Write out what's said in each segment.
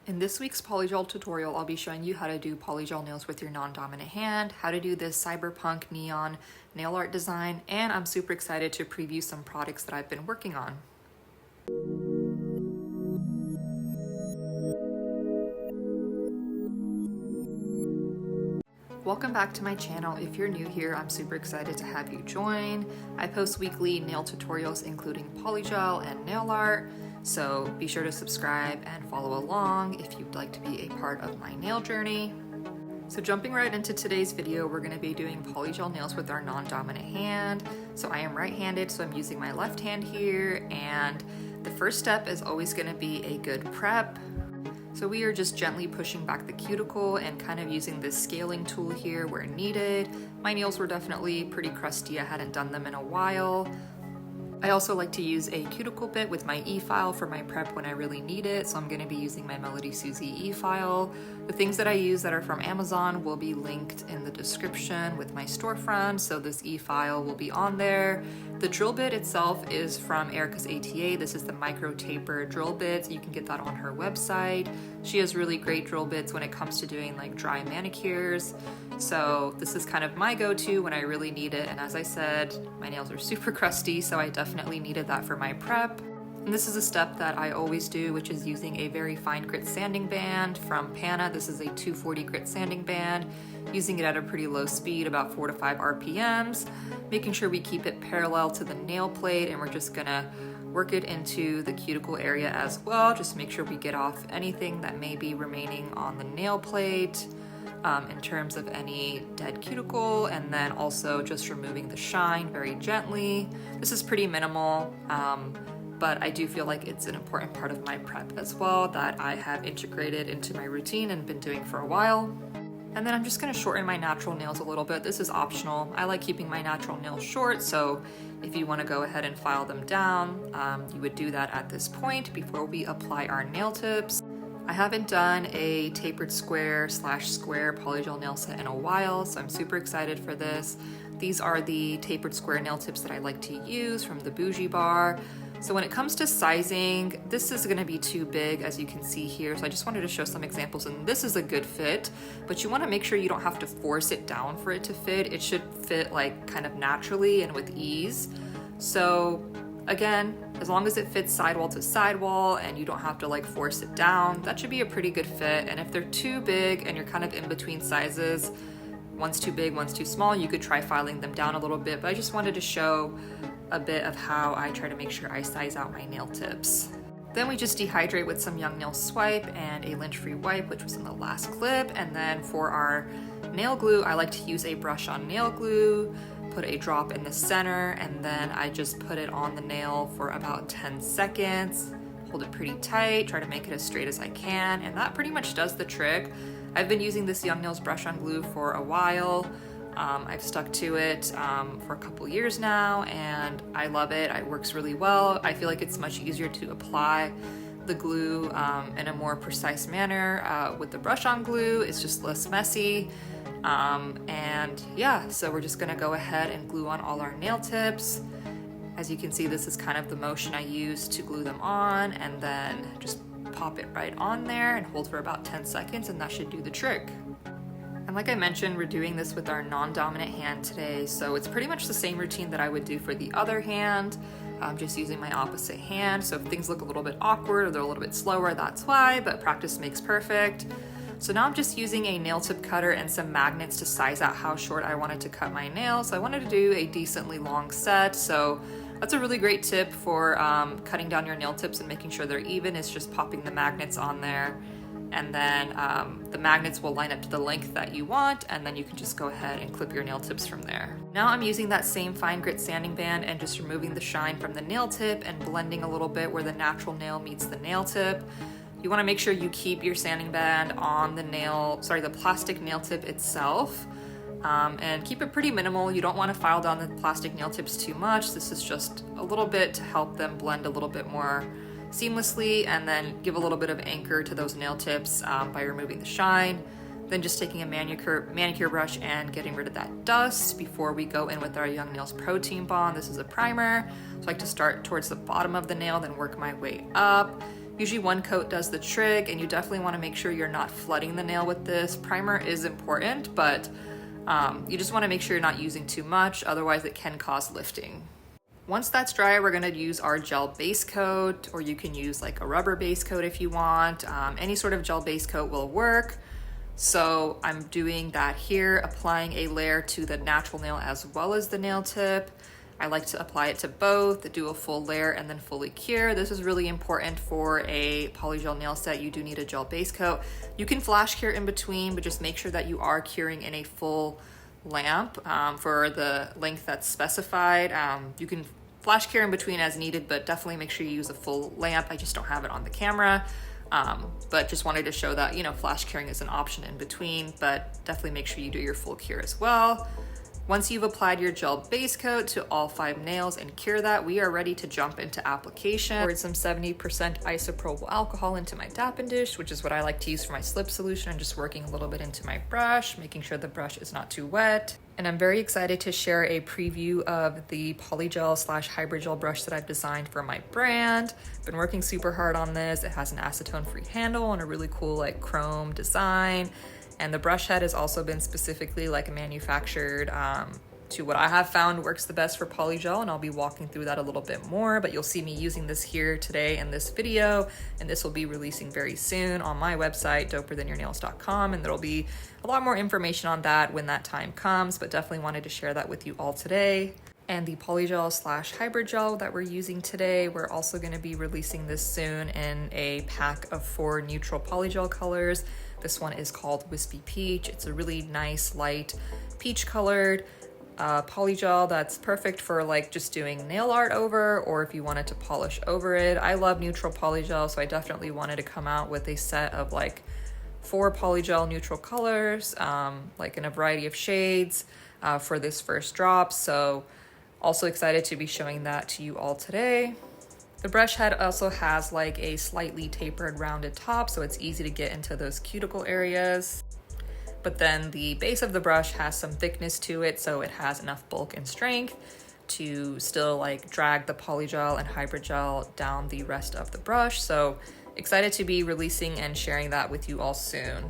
In this week's polygel tutorial, I'll be showing you how to do polygel nails with your non-dominant hand, how to do this cyberpunk neon nail art design, and I'm super excited to preview some products that I've been working on. Welcome back to my channel. If you're new here, I'm super excited to have you join. I post weekly nail tutorials including polygel and nail art, so be sure to subscribe and follow along if you'd like to be a part of my nail journey. So jumping right into today's video, we're going to be doing polygel nails with our non-dominant hand. So I am right-handed, so I'm using my left hand here, and the first step is always going to be a good prep. So we are just gently pushing back the cuticle and kind of using this scaling tool here where needed. My nails were definitely pretty crusty. I hadn't done them in a while. I also like to use a cuticle bit with my e-file for my prep when I really need it, so I'm going to be using my Melody Susie e-file. The things that I use that are from Amazon will be linked in the description with my storefront, so this e-file will be on there. The drill bit itself is from Erica's ATA. This is the micro taper drill bit. You can get that on her website. She has really great drill bits when it comes to doing like dry manicures. So this is kind of my go-to when I really need it. And as I said, my nails are super crusty, so I definitely needed that for my prep. And this is a step that I always do, which is using a very fine grit sanding band from Pana. This is a 240 grit sanding band, using it at a pretty low speed, about 4 to 5 RPMs, making sure we keep it parallel to the nail plate, and we're just gonna work it into the cuticle area as well. Just make sure we get off anything that may be remaining on the nail plate in terms of any dead cuticle, and then also just removing the shine very gently. This is pretty minimal, but I do feel like it's an important part of my prep as well that I have integrated into my routine and been doing for a while. And then I'm just gonna shorten my natural nails a little bit. This is optional. I like keeping my natural nails short, so if you wanna go ahead and file them down, you would do that at this point before we apply our nail tips. I haven't done a tapered square / square polygel nail set in a while, so I'm super excited for this. These are the tapered square nail tips that I like to use from the Bougie Bar. So when it comes to sizing, this is gonna be too big, as you can see here. So I just wanted to show some examples, and this is a good fit, but you wanna make sure you don't have to force it down for it to fit. It should fit like kind of naturally and with ease. So again, as long as it fits sidewall to sidewall and you don't have to like force it down, that should be a pretty good fit. And if they're too big and you're kind of in between sizes, one's too big, one's too small, you could try filing them down a little bit, but I just wanted to show a bit of how I try to make sure I size out my nail tips. Then we just dehydrate with some Young Nail Swipe and a lint-free wipe, which was in the last clip. And then for our nail glue, I like to use a brush on nail glue, put a drop in the center, and then I just put it on the nail for about 10 seconds. Hold it pretty tight, try to make it as straight as I can, and that pretty much does the trick. I've been using this Young Nails brush on glue for a while. I've stuck to it for a couple years now, and I love it. It works really well. I feel like it's much easier to apply the glue in a more precise manner with the brush on glue. It's just less messy. And yeah, so we're just gonna go ahead and glue on all our nail tips. As you can see, this is kind of the motion I use to glue them on, and then just pop it right on there and hold for about 10 seconds, and that should do the trick. And like I mentioned, we're doing this with our non-dominant hand today, so it's pretty much the same routine that I would do for the other hand. I'm just using my opposite hand, so if things look a little bit awkward or they're a little bit slower, that's why, but practice makes perfect. So now I'm just using a nail tip cutter and some magnets to size out how short I wanted to cut my nails. So I wanted to do a decently long set, so that's a really great tip for cutting down your nail tips and making sure they're even, is just popping the magnets on there. And then the magnets will line up to the length that you want, and then you can just go ahead and clip your nail tips from there. Now I'm using that same fine grit sanding band and just removing the shine from the nail tip and blending a little bit where the natural nail meets the nail tip. You want to make sure you keep your sanding band on the plastic nail tip itself, and keep it pretty minimal. You don't want to file down the plastic nail tips too much. This is just a little bit to help them blend a little bit more seamlessly, and then give a little bit of anchor to those nail tips by removing the shine. Then just taking a manicure brush and getting rid of that dust before we go in with our Young Nails Protein Bond. This is a primer. So I like to start towards the bottom of the nail, then work my way up. Usually one coat does the trick, and you definitely want to make sure you're not flooding the nail with this. Primer is important, but you just want to make sure you're not using too much, otherwise it can cause lifting. Once that's dry, we're gonna use our gel base coat, or you can use like a rubber base coat if you want. Any sort of gel base coat will work. So I'm doing that here, applying a layer to the natural nail as well as the nail tip. I like to apply it to both, do a full layer and then fully cure. This is really important for a polygel nail set. You do need a gel base coat. You can flash cure in between, but just make sure that you are curing in a full lamp for the length that's specified. You can flash cure in between as needed, but definitely make sure you use a full lamp. I just don't have it on the camera, but just wanted to show that, you know, flash curing is an option in between, but definitely make sure you do your full cure as well. Once you've applied your gel base coat to all 5 nails and cure that, we are ready to jump into application. I poured some 70% isopropyl alcohol into my dappen dish, which is what I like to use for my slip solution. I'm just working a little bit into my brush, making sure the brush is not too wet. And I'm very excited to share a preview of the polygel / hybrid gel brush that I've designed for my brand. Been working super hard on this. It has an acetone-free handle and a really cool like chrome design. And the brush head has also been specifically like manufactured to what I have found works the best for polygel, and I'll be walking through that a little bit more, but you'll see me using this here today in this video, and this will be releasing very soon on my website, doperthanyournails.com, and there'll be a lot more information on that when that time comes, but definitely wanted to share that with you all today. And the polygel / hybrid gel that we're using today, we're also going to be releasing this soon in a pack of 4 neutral polygel colors. This one is called Wispy Peach. It's a really nice, light, peach colored polygel that's perfect for like just doing nail art over, or if you wanted to polish over it. I love neutral polygel, so I definitely wanted to come out with a set of like 4 polygel neutral colors, like in a variety of shades for this first drop. So also excited to be showing that to you all today. The brush head also has like a slightly tapered rounded top, so it's easy to get into those cuticle areas. But then the base of the brush has some thickness to it, so it has enough bulk and strength to still like drag the polygel and hybrid gel down the rest of the brush. So excited to be releasing and sharing that with you all soon.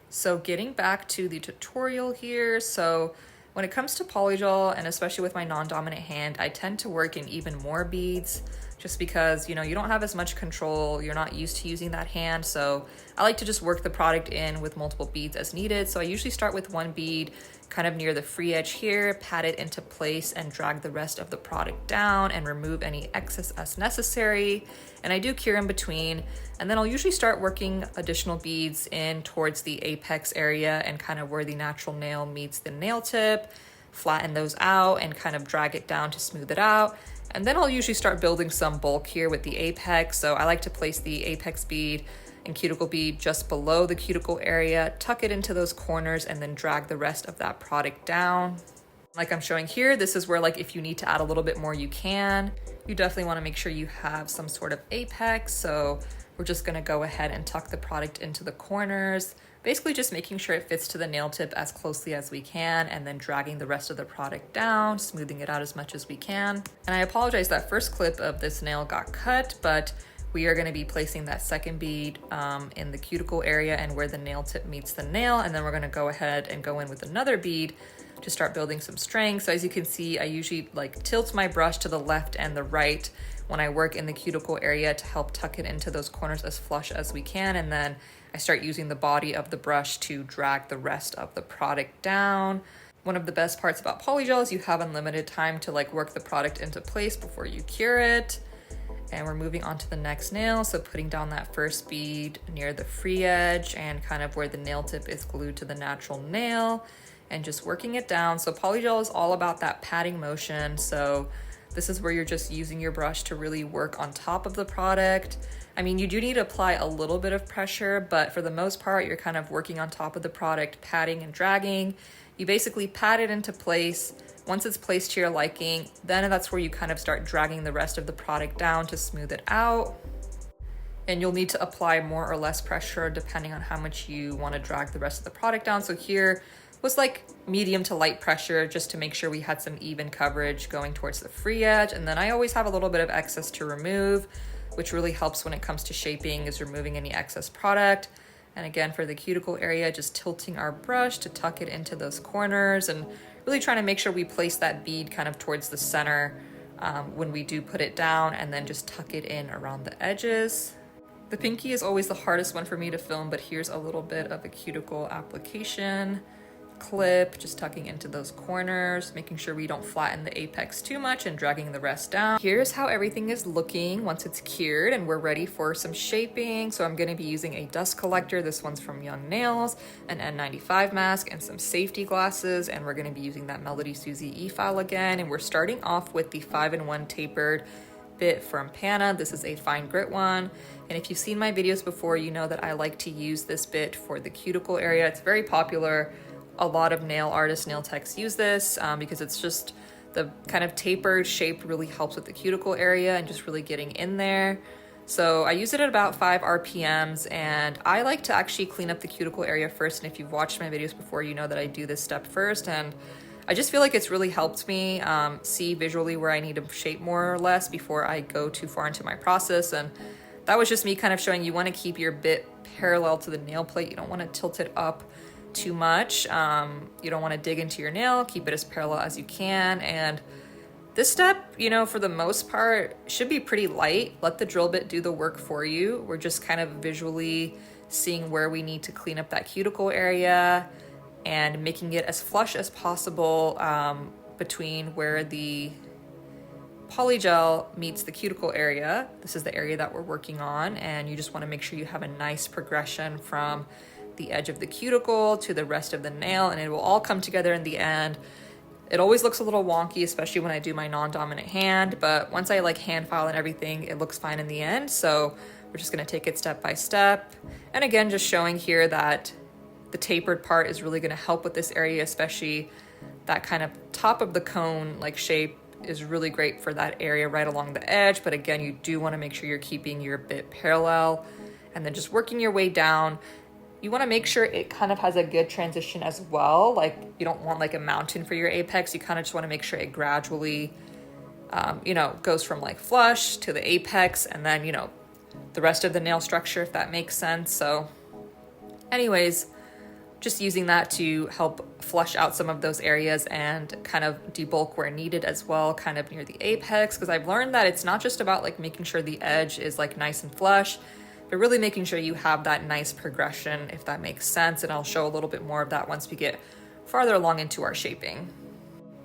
So getting back to the tutorial here, so when it comes to polygel, and especially with my non-dominant hand, I tend to work in even more beads just because, you know, you don't have as much control, you're not used to using that hand. So I like to just work the product in with multiple beads as needed. So I usually start with 1 bead kind of near the free edge here, pat it into place and drag the rest of the product down and remove any excess as necessary. And I do cure in between. And then I'll usually start working additional beads in towards the apex area and kind of where the natural nail meets the nail tip, flatten those out and kind of drag it down to smooth it out. And then I'll usually start building some bulk here with the apex. So I like to place the apex bead and cuticle bead just below the cuticle area, tuck it into those corners, and then drag the rest of that product down. Like I'm showing here, this is where like if you need to add a little bit more, you can. You definitely want to make sure you have some sort of apex. So we're just going to go ahead and tuck the product into the corners, basically just making sure it fits to the nail tip as closely as we can, and then dragging the rest of the product down, smoothing it out as much as we can. And I apologize, that first clip of this nail got cut, but we are going to be placing that second bead in the cuticle area and where the nail tip meets the nail, and then we're going to go ahead and go in with another bead to start building some strength. So as you can see, I usually like tilt my brush to the left and the right when I work in the cuticle area to help tuck it into those corners as flush as we can, and then I start using the body of the brush to drag the rest of the product down. One of the best parts about polygel is you have unlimited time to like work the product into place before you cure it. And we're moving on to the next nail, so putting down that first bead near the free edge and kind of where the nail tip is glued to the natural nail, and just working it down. So polygel is all about that patting motion, so this is where you're just using your brush to really work on top of the product. I mean, you do need to apply a little bit of pressure, but for the most part, you're kind of working on top of the product, patting and dragging. You basically pat it into place. Once it's placed to your liking, then that's where you kind of start dragging the rest of the product down to smooth it out. And you'll need to apply more or less pressure depending on how much you want to drag the rest of the product down. So here was like medium to light pressure just to make sure we had some even coverage going towards the free edge. And then I always have a little bit of excess to remove. which really helps when it comes to shaping, is removing any excess product. And again, for the cuticle area, just tilting our brush to tuck it into those corners and really trying to make sure we place that bead kind of towards the center when we do put it down, and then just tuck it in around the edges. The pinky is always the hardest one for me to film, but here's a little bit of a cuticle application. Clip, just tucking into those corners, making sure we don't flatten the apex too much and dragging the rest down. Here's how everything is looking once it's cured and we're ready for some shaping. So I'm going to be using a dust collector. This one's from Young Nails, an N95 mask, and some safety glasses. And we're going to be using that Melody Susie e-file again. And we're starting off with the 5-in-1 tapered bit from Pana. This is a fine grit one. And if you've seen my videos before, you know that I like to use this bit for the cuticle area. It's very popular. A lot of nail artists, nail techs use this because it's just the kind of tapered shape really helps with the cuticle area and just really getting in there. So I use it at about 5 RPMs, and I like to actually clean up the cuticle area first. And if you've watched my videos before, you know that I do this step first, and I just feel like it's really helped me see visually where I need to shape more or less before I go too far into my process. And that was just me kind of showing you want to keep your bit parallel to the nail plate. You don't want to tilt it up too much. You don't want to dig into your nail. Keep it as parallel as you can. And this step, you know, for the most part, should be pretty light. Let the drill bit do the work for you. We're just kind of visually seeing where we need to clean up that cuticle area and making it as flush as possible between where the polygel meets the cuticle area. This is the area that we're working on, and you just want to make sure you have a nice progression from the edge of the cuticle to the rest of the nail, and it will all come together in the end. It always looks a little wonky, especially when I do my non-dominant hand, but once I like hand file and everything, it looks fine in the end. So we're just going to take it step by step. And again, just showing here that the tapered part is really going to help with this area, especially that kind of top of the cone like shape is really great for that area right along the edge. But again, you do want to make sure you're keeping your bit parallel, and then just working your way down. You want to make sure it kind of has a good transition as well. Like, you don't want like a mountain for your apex. You kind of just want to make sure it gradually, you know, goes from like flush to the apex, and then, you know, the rest of the nail structure, if that makes sense. So anyways, just using that to help flush out some of those areas and kind of debulk where needed as well, kind of near the apex. Because I've learned that it's not just about like making sure the edge is like nice and flush, but really making sure you have that nice progression, if that makes sense. And I'll show a little bit more of that once we get farther along into our shaping.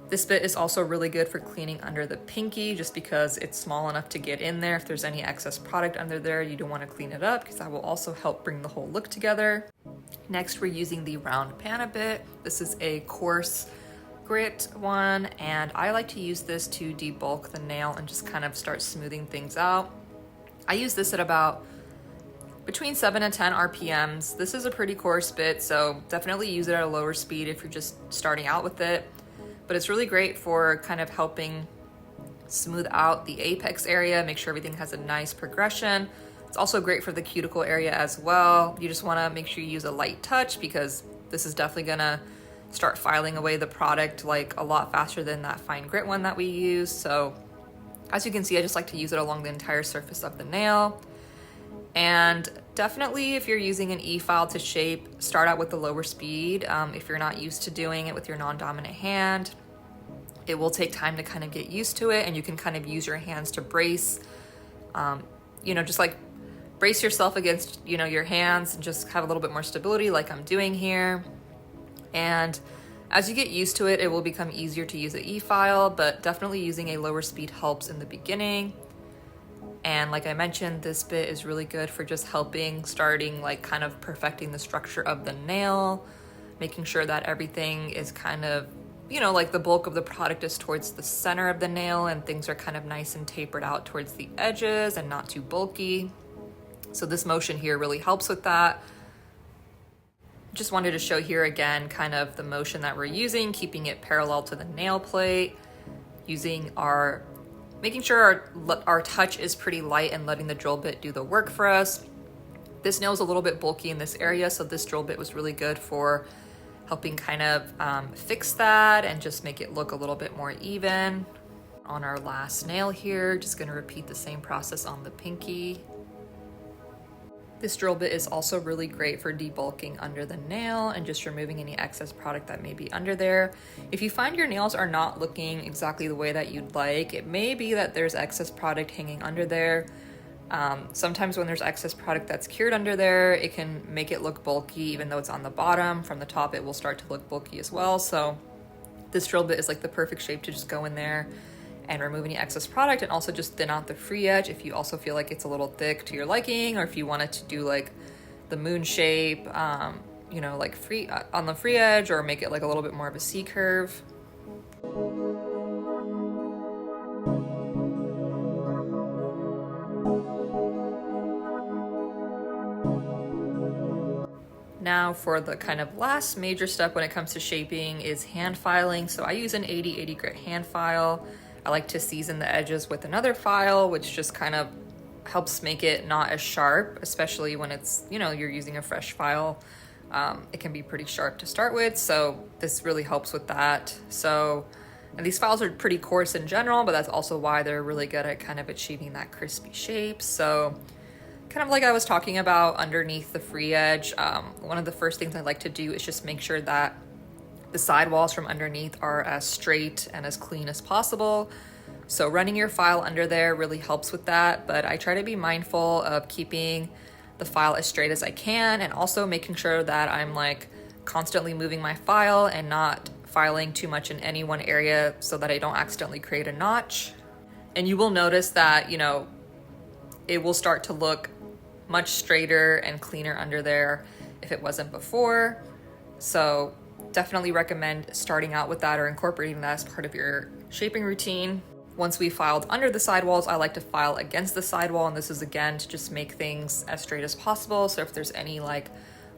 This bit is also really good for cleaning under the pinky, just because it's small enough to get in there. If there's any excess product under there, you don't want to clean it up, because that will also help bring the whole look together. Next, we're using the round Pana bit. This is a coarse grit one, and I like to use this to debulk the nail and just kind of start smoothing things out. I use this at about between 7 and 10 RPMs. This is a pretty coarse bit, so definitely use it at a lower speed if you're just starting out with it. But it's really great for kind of helping smooth out the apex area, make sure everything has a nice progression. It's also great for the cuticle area as well. You just want to make sure you use a light touch, because this is definitely gonna start filing away the product like a lot faster than that fine grit one that we use. So as you can see, I just like to use it along the entire surface of the nail. And definitely, if you're using an e-file to shape, start out with the lower speed. If you're not used to doing it with your non-dominant hand, it will take time to kind of get used to it, and you can kind of use your hands to brace, you know, just like brace yourself against, you know, your hands and just have a little bit more stability like I'm doing here. And as you get used to it, it will become easier to use an e-file, but definitely using a lower speed helps in the beginning. And like I mentioned, this bit is really good for just helping, starting like kind of perfecting the structure of the nail, making sure that everything is kind of, you know, like the bulk of the product is towards the center of the nail and things are kind of nice and tapered out towards the edges and not too bulky. So this motion here really helps with that. Just wanted to show here again kind of the motion that we're using, keeping it parallel to the nail plate, using our making sure our touch is pretty light and letting the drill bit do the work for us. This nail is a little bit bulky in this area, so this drill bit was really good for helping kind of fix that and just make it look a little bit more even. On our last nail here, just gonna repeat the same process on the pinky. This drill bit is also really great for debulking under the nail and just removing any excess product that may be under there. If you find your nails are not looking exactly the way that you'd like, it may be that there's excess product hanging under there. Sometimes when there's excess product that's cured under there, it can make it look bulky even though it's on the bottom. From the top, it will start to look bulky as well. So this drill bit is like the perfect shape to just go in there and remove any excess product, and also just thin out the free edge if you also feel like it's a little thick to your liking, or if you wanted to do like the moon shape, you know, like free on the free edge, or make it like a little bit more of a C curve. Now for the kind of last major step when it comes to shaping is hand filing. So I use an 80 grit hand file. I like to season the edges with another file, which just kind of helps make it not as sharp, especially when it's, you know, you're using a fresh file. It can be pretty sharp to start with, so this really helps with that. So, and these files are pretty coarse in general, but that's also why they're really good at kind of achieving that crispy shape. So kind of like I was talking about underneath the free edge, one of the first things I like to do is just make sure that the sidewalls from underneath are as straight and as clean as possible. So running your file under there really helps with that, but I try to be mindful of keeping the file as straight as I can, and also making sure that I'm like constantly moving my file and not filing too much in any one area so that I don't accidentally create a notch. And you will notice that, you know, it will start to look much straighter and cleaner under there if it wasn't before. So definitely recommend starting out with that or incorporating that as part of your shaping routine. Once we filed under the sidewalls, I like to file against the sidewall, and this is again to just make things as straight as possible. So if there's any like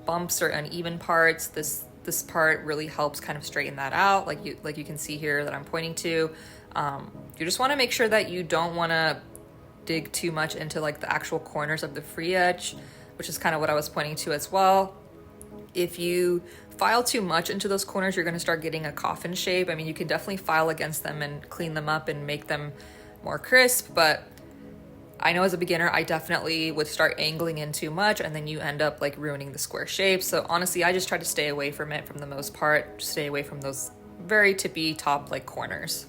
bumps or uneven parts, this part really helps kind of straighten that out, like you can see here that I'm pointing to. You just want to make sure that you don't want to dig too much into like the actual corners of the free edge, which is kind of what I was pointing to as well. If you file too much into those corners, you're going to start getting a coffin shape. I mean, you can definitely file against them and clean them up and make them more crisp, but I know as a beginner, I definitely would start angling in too much, and then you end up like ruining the square shape. So honestly, I just try to stay away from it from the most part, stay away from those very tippy top like corners.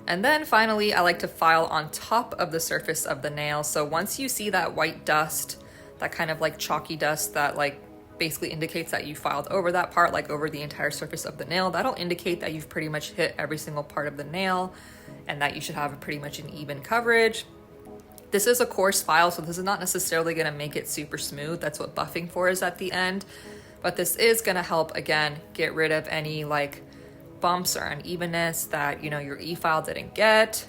And then finally, I like to file on top of the surface of the nail. So once you see that white dust, that kind of like chalky dust that like basically indicates that you filed over that part, like over the entire surface of the nail, that'll indicate that you've pretty much hit every single part of the nail and that you should have pretty much an even coverage. This is a coarse file, so this is not necessarily gonna make it super smooth. That's what buffing for is at the end. But this is gonna help, again, get rid of any like bumps or unevenness that, you know, your e-file didn't get.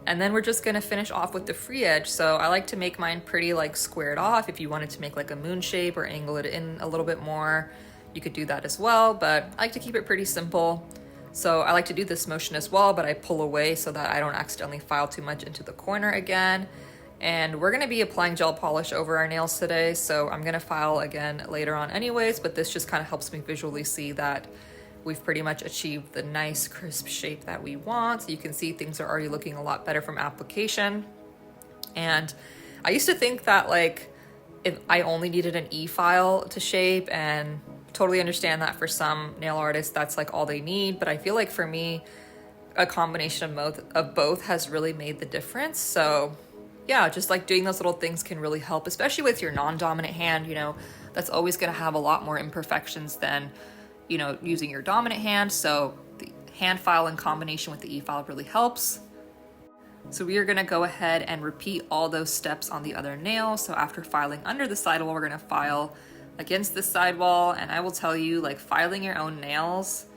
And then we're just gonna finish off with the free edge. So I like to make mine pretty like squared off. If you wanted to make like a moon shape or angle it in a little bit more, you could do that as well, but I like to keep it pretty simple. So I like to do this motion as well, but I pull away so that I don't accidentally file too much into the corner again. And we're gonna be applying gel polish over our nails today, so I'm gonna file again later on anyways, but this just kind of helps me visually see that we've pretty much achieved the nice crisp shape that we want. So you can see things are already looking a lot better from application. And I used to think that like if I only needed an e-file to shape, and totally understand that for some nail artists that's like all they need, but I feel like for me a combination of both has really made the difference. So yeah, just like doing those little things can really help, especially with your non-dominant hand. You know, that's always going to have a lot more imperfections than, you know, using your dominant hand. So the hand file in combination with the e-file really helps. So we are going to go ahead and repeat all those steps on the other nail. So after filing under the sidewall, we're going to file against the sidewall. And I will tell you, like, filing your own nails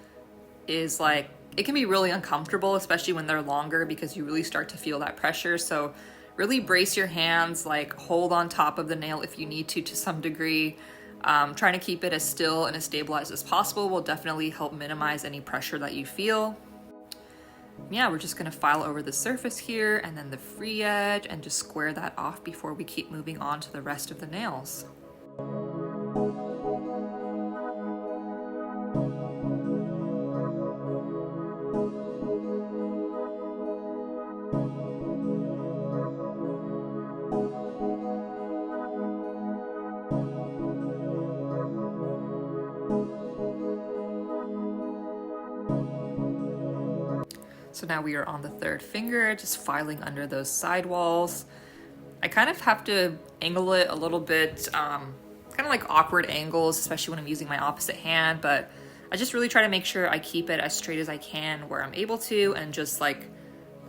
is like, it can be really uncomfortable, especially when they're longer, because you really start to feel that pressure. So really brace your hands, like hold on top of the nail if you need to some degree. Trying to keep it as still and as stabilized as possible will definitely help minimize any pressure that you feel. Yeah, we're just gonna file over the surface here and then the free edge and just square that off before we keep moving on to the rest of the nails. So now we are on the third finger, just filing under those sidewalls. I kind of have to angle it a little bit, kind of like awkward angles, especially when I'm using my opposite hand, but I just really try to make sure I keep it as straight as I can where I'm able to, and just like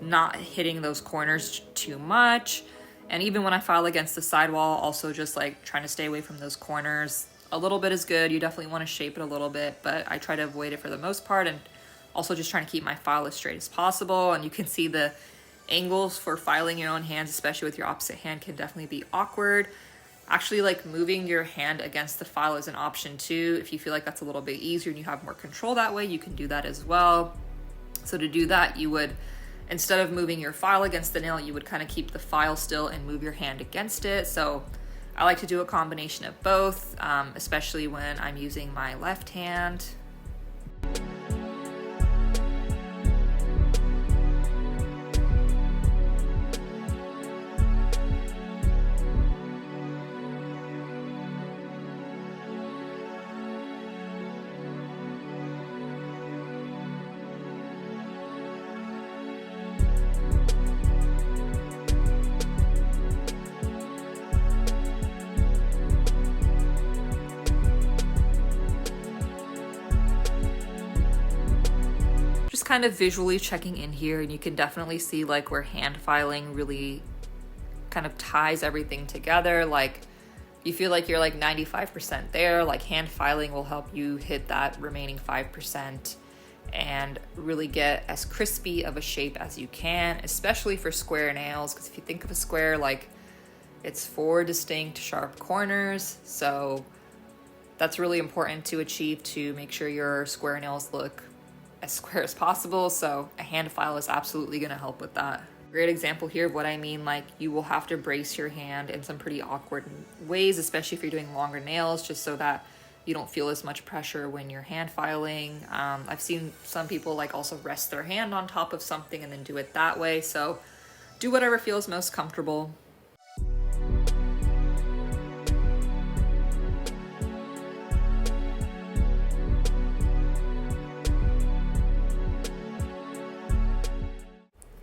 not hitting those corners too much. And even when I file against the sidewall, also just like trying to stay away from those corners. A little bit is good. You definitely want to shape it a little bit, but I try to avoid it for the most part, and also just trying to keep my file as straight as possible. And you can see the angles for filing your own hands, especially with your opposite hand, can definitely be awkward. Actually, like moving your hand against the file is an option too. If you feel like that's a little bit easier and you have more control that way, you can do that as well. So to do that, you would, instead of moving your file against the nail, you would kind of keep the file still and move your hand against it. So I like to do a combination of both, especially when I'm using my left hand. Kind of visually checking in here, and you can definitely see like where hand filing really kind of ties everything together. Like you feel like you're like 95% there, like hand filing will help you hit that remaining 5% and really get as crispy of a shape as you can, especially for square nails, because if you think of a square, like it's 4 distinct sharp corners, so that's really important to achieve, to make sure your square nails look as square as possible. So a hand file is absolutely going to help with that. Great example here of what I mean, like you will have to brace your hand in some pretty awkward ways, especially if you're doing longer nails, just so that you don't feel as much pressure when you're hand filing. I've seen some people like also rest their hand on top of something and then do it that way. So do whatever feels most comfortable.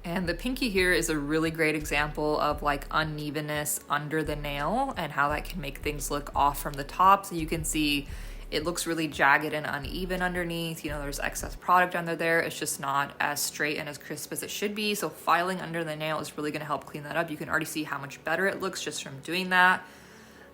And the pinky here is a really great example of like unevenness under the nail and how that can make things look off from the top. So you can see it looks really jagged and uneven underneath. You know, there's excess product under there. It's just not as straight and as crisp as it should be. So filing under the nail is really going to help clean that up. You can already see how much better it looks just from doing that.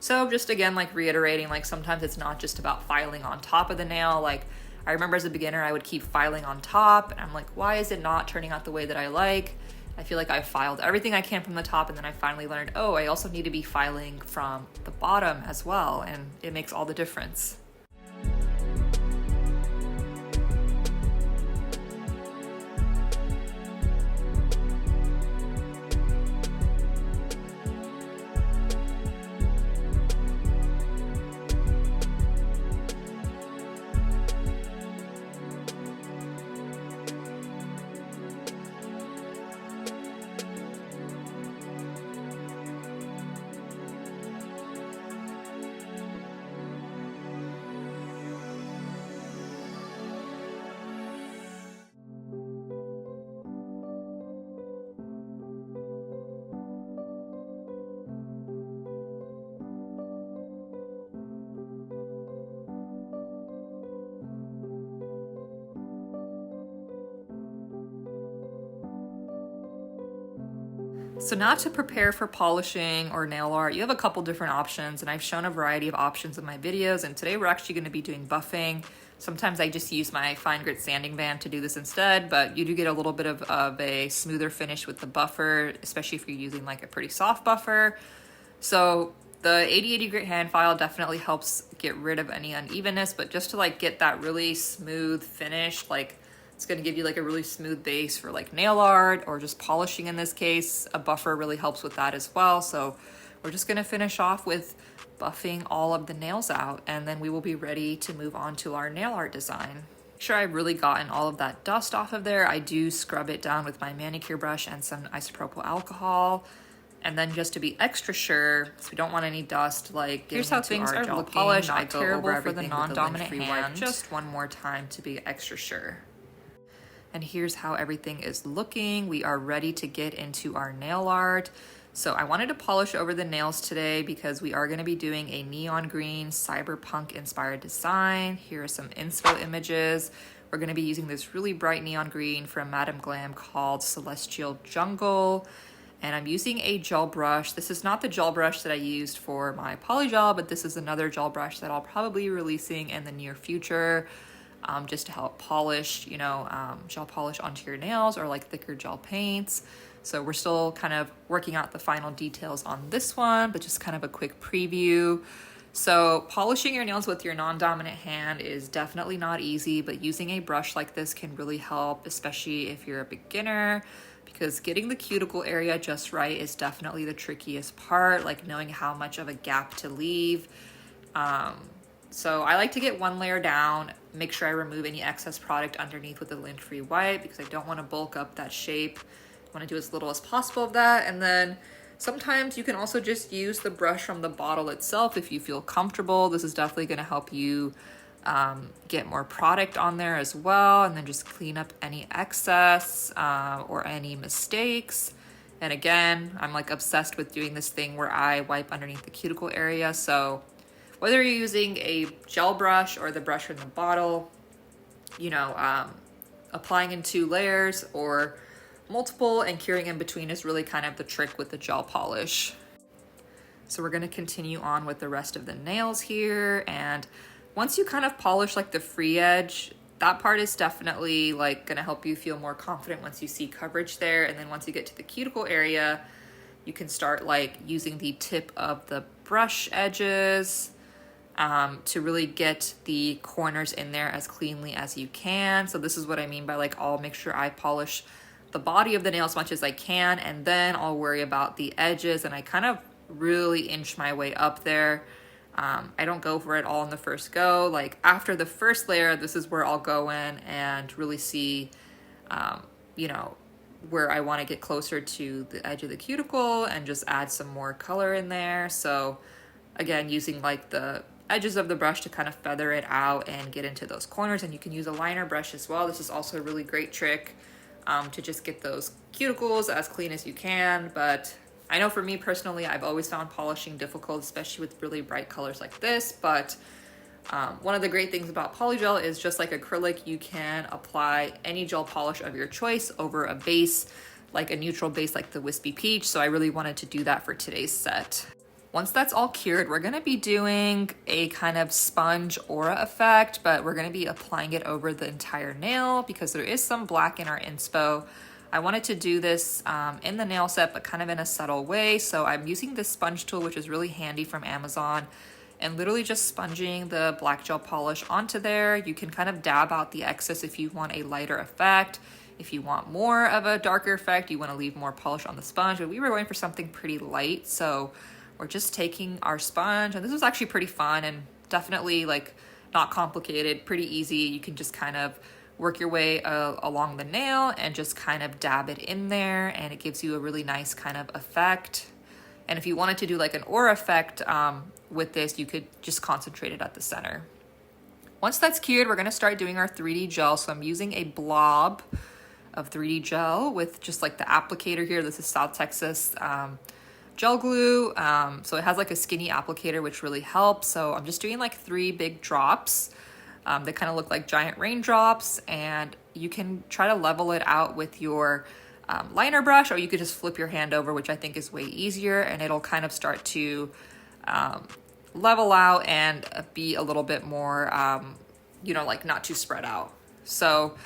So just again, like reiterating, like sometimes it's not just about filing on top of the nail. Like I remember as a beginner, I would keep filing on top and I'm like, why is it not turning out the way that I like? I feel like I filed everything I can from the top, and then I finally learned, oh, I also need to be filing from the bottom as well, and it makes all the difference. So now to prepare for polishing or nail art, you have a couple different options, and I've shown a variety of options in my videos, and today we're actually going to be doing buffing. Sometimes I just use my fine grit sanding band to do this instead, but you do get a little bit of a smoother finish with the buffer, especially if you're using like a pretty soft buffer. So the 80/80 grit hand file definitely helps get rid of any unevenness, but just to like get that really smooth finish, like it's going to give you like a really smooth base for like nail art or just polishing in this case. A buffer really helps with that as well. So we're just going to finish off with buffing all of the nails out, and then we will be ready to move on to our nail art design. Make sure I've really gotten all of that dust off of there. I do scrub it down with my manicure brush and some isopropyl alcohol. And then just to be extra sure, so we don't want any dust, like here's how things are looking. Polish, I go over everything for the non-dominant hand just one more time to be extra sure. And here's how everything is looking. We are ready to get into our nail art. So I wanted to polish over the nails today because we are going to be doing a neon green cyberpunk inspired design. Here are some inspo images. We're going to be using this really bright neon green from Madame Glam called Celestial Jungle. And I'm using a gel brush. This is not the gel brush that I used for my polygel, but this is another gel brush that I'll probably be releasing in the near future. Just to help polish, gel polish onto your nails or like thicker gel paints. So we're still kind of working out the final details on this one, but just kind of a quick preview. So polishing your nails with your non-dominant hand is definitely not easy, but using a brush like this can really help, especially if you're a beginner, because getting the cuticle area just right is definitely the trickiest part, like knowing how much of a gap to leave. So I like to get one layer down, make sure I remove any excess product underneath with a lint-free wipe because I don't want to bulk up that shape. I want to do as little as possible of that. And then sometimes you can also just use the brush from the bottle itself if you feel comfortable. This is definitely going to help you get more product on there as well, and then just clean up any excess or any mistakes. And again, I'm like obsessed with doing this thing where I wipe underneath the cuticle area. So whether you're using a gel brush or the brush from the bottle, applying in 2 layers or multiple and curing in between is really kind of the trick with the gel polish. So we're going to continue on with the rest of the nails here. And once you kind of polish like the free edge, that part is definitely like going to help you feel more confident once you see coverage there. And then once you get to the cuticle area, you can start like using the tip of the brush edges to really get the corners in there as cleanly as you can. So this is what I mean by like, I'll make sure I polish the body of the nail as much as I can, and then I'll worry about the edges, and I kind of really inch my way up there. I don't go for it all in the first go. Like after the first layer, this is where I'll go in and really see, where I want to get closer to the edge of the cuticle and just add some more color in there. So again, using like the edges of the brush to kind of feather it out and get into those corners. And you can use a liner brush as well. This is also a really great trick to just get those cuticles as clean as you can. But I know for me personally, I've always found polishing difficult, especially with really bright colors like this. But one of the great things about polygel is, just like acrylic, you can apply any gel polish of your choice over a base, like a neutral base like the Wispy Peach. So I really wanted to do that for today's set. Once that's all cured, we're gonna be doing a kind of sponge aura effect, but we're gonna be applying it over the entire nail because there is some black in our inspo. I wanted to do this in the nail set, but kind of in a subtle way. So I'm using this sponge tool, which is really handy, from Amazon, and literally just sponging the black gel polish onto there. You can kind of dab out the excess if you want a lighter effect. If you want more of a darker effect, you wanna leave more polish on the sponge, but we were going for something pretty light. So we're just taking our sponge, and this was actually pretty fun and definitely like not complicated, pretty easy. You can just kind of work your way along the nail and just kind of dab it in there, and it gives you a really nice kind of effect. And if you wanted to do like an aura effect with this, you could just concentrate it at the center. Once that's cured, we're gonna start doing our 3D gel. So I'm using a blob of 3D gel with just like the applicator here. This is South Texas gel glue. So it has like a skinny applicator, which really helps. So I'm just doing like 3 big drops. They kind of look like giant raindrops, and you can try to level it out with your liner brush, or you could just flip your hand over, which I think is way easier, and it'll kind of start to level out and be a little bit more, like not too spread out. So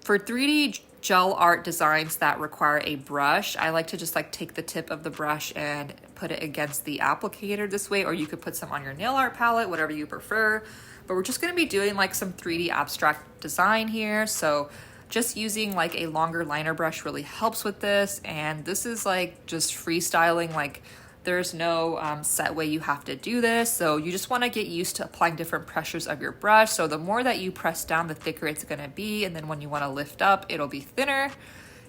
for 3D gel art designs that require a brush, I like to just like take the tip of the brush and put it against the applicator this way, or you could put some on your nail art palette, whatever you prefer. But we're just going to be doing like some 3D abstract design here. So just using like a longer liner brush really helps with this. And this is like just freestyling, like there's no set way you have to do this. So you just want to get used to applying different pressures of your brush. So the more that you press down, the thicker it's going to be. And then when you want to lift up, it'll be thinner.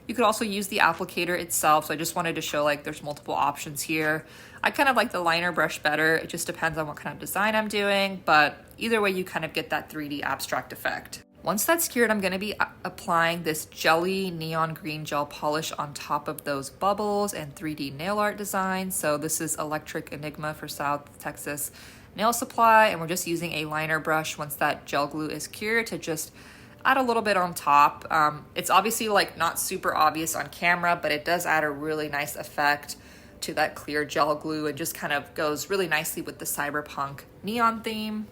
You could also use the applicator itself. So I just wanted to show like there's multiple options here. I kind of like the liner brush better. It just depends on what kind of design I'm doing. But either way, you kind of get that 3D abstract effect. Once that's cured, I'm going to be applying this jelly neon green gel polish on top of those bubbles and 3D nail art designs. So this is Electric Enigma for South Texas Nail Supply, and we're just using a liner brush once that gel glue is cured to just add a little bit on top. It's obviously like not super obvious on camera, but it does add a really nice effect to that clear gel glue and just kind of goes really nicely with the cyberpunk neon theme.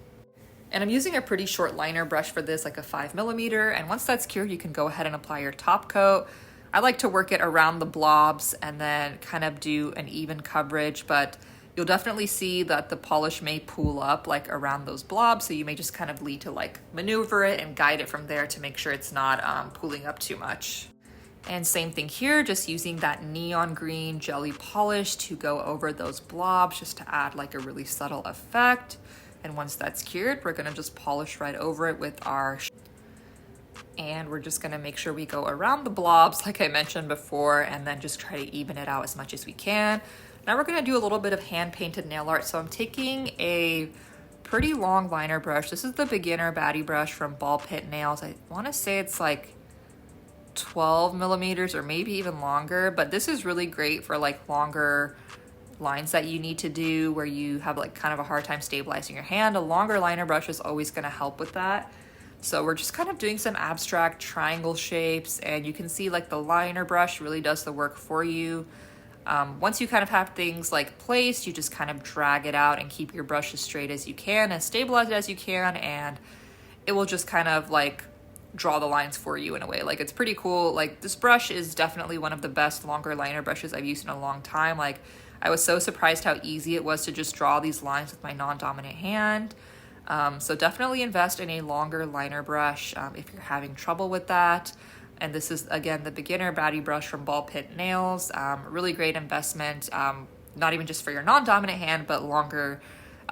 And I'm using a pretty short liner brush for this, like a 5mm, and once that's cured, you can go ahead and apply your top coat. I like to work it around the blobs and then kind of do an even coverage, but you'll definitely see that the polish may pool up like around those blobs, so you may just kind of need to like maneuver it and guide it from there to make sure it's not pooling up too much. And same thing here, just using that neon green jelly polish to go over those blobs just to add like a really subtle effect. And once that's cured, we're gonna just polish right over it with our, and we're just gonna make sure we go around the blobs like I mentioned before, and then just try to even it out as much as we can. Now we're gonna do a little bit of hand painted nail art. So I'm taking a pretty long liner brush. This is the beginner baddie brush from Ball Pit Nails. I wanna say it's like 12mm or maybe even longer, but this is really great for like longer lines that you need to do where you have like kind of a hard time stabilizing your hand. A longer liner brush is always going to help with that. So we're just kind of doing some abstract triangle shapes, and you can see like the liner brush really does the work for you. Once you kind of have things like placed, you just kind of drag it out and keep your brush as straight as you can, as stabilized as you can, and it will just kind of like draw the lines for you in a way. Like it's pretty cool. Like this brush is definitely one of the best longer liner brushes I've used in a long time. Like I was so surprised how easy it was to just draw these lines with my non-dominant hand. So definitely invest in a longer liner brush if you're having trouble with that. And this is, again, the beginner baddie brush from Ball Pit Nails. Really great investment, not even just for your non-dominant hand, but longer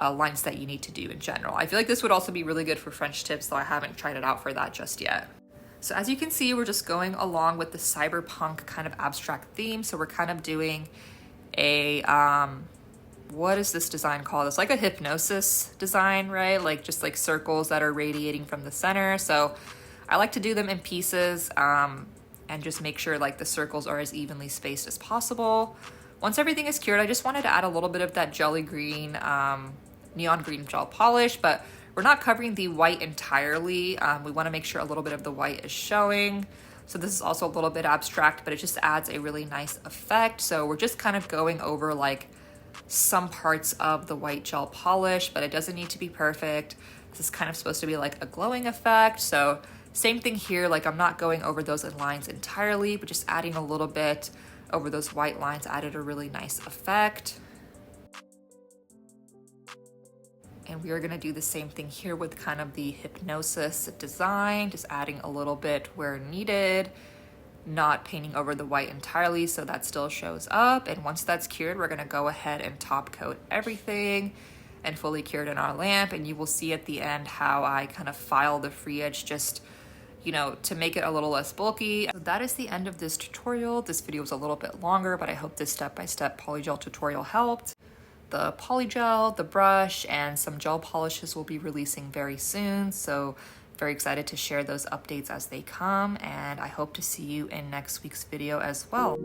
lines that you need to do in general. I feel like this would also be really good for French tips, though I haven't tried it out for that just yet. So as you can see, we're just going along with the cyberpunk kind of abstract theme. So we're kind of doing a what is this design called? It's like a hypnosis design, right? Like just like circles that are radiating from the center. So I like to do them in pieces and just make sure like the circles are as evenly spaced as possible. Once everything is cured, I just wanted to add a little bit of that jelly green, neon green gel polish, but we're not covering the white entirely. We want to make sure a little bit of the white is showing. So this is also a little bit abstract, but it just adds a really nice effect. So we're just kind of going over like some parts of the white gel polish, but it doesn't need to be perfect. This is kind of supposed to be like a glowing effect. So same thing here, like I'm not going over those lines entirely, but just adding a little bit over those white lines added a really nice effect. And we are gonna do the same thing here with kind of the hypnosis design, just adding a little bit where needed, not painting over the white entirely so that still shows up. And once that's cured, we're gonna go ahead and top coat everything and fully cured in our lamp. And you will see at the end how I kind of file the free edge just, you know, to make it a little less bulky. So that is the end of this tutorial. This video was a little bit longer, but I hope this step-by-step polygel tutorial helped. The polygel, the brush, and some gel polishes will be releasing very soon, so very excited to share those updates as they come, and I hope to see you in next week's video as well.